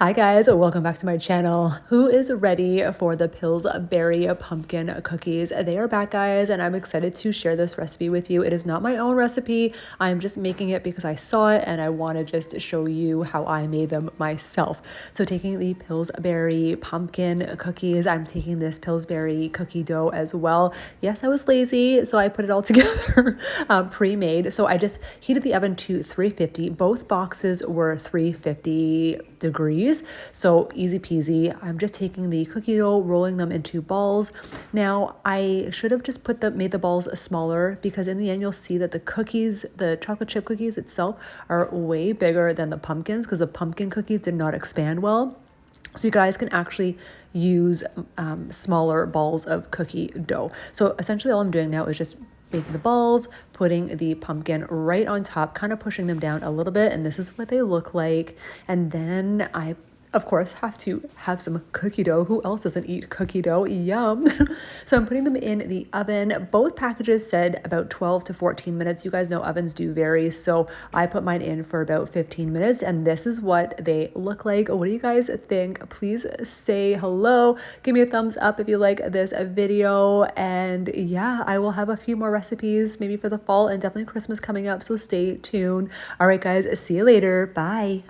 Hi guys, welcome back to my channel. Who is ready for the Pillsbury pumpkin cookies? They are back, guys, and I'm excited to share this recipe with you. It is not my own recipe. I'm just making it because I saw it and I want to just show you how I made them myself. So taking the Pillsbury pumpkin cookies, I'm taking this Pillsbury cookie dough as well. Yes, I was lazy, so I put it all together pre-made. So I just heated the oven to 350. Both boxes were 350 degrees. So easy peasy. I'm just taking the cookie dough, rolling them into balls. Now I should have just made the balls smaller, because in the end you'll see that the cookies, the chocolate chip cookies itself, are way bigger than the pumpkins, because the pumpkin cookies did not expand well. So you guys can actually use smaller balls of cookie dough. So essentially all I'm doing now is just making the balls, putting the pumpkin right on top, kind of pushing them down a little bit, and this is what they look like. And then I, of course, have to have some cookie dough. Who else doesn't eat cookie dough? Yum. So I'm putting them in the oven. Both packages said about 12 to 14 minutes. You guys know ovens do vary, so I put mine in for about 15 minutes, and this is what they look like. What do you guys think? Please say hello. Give me a thumbs up if you like this video, and yeah, I will have a few more recipes maybe for the fall and definitely Christmas coming up, so stay tuned. All right, guys, see you later. Bye.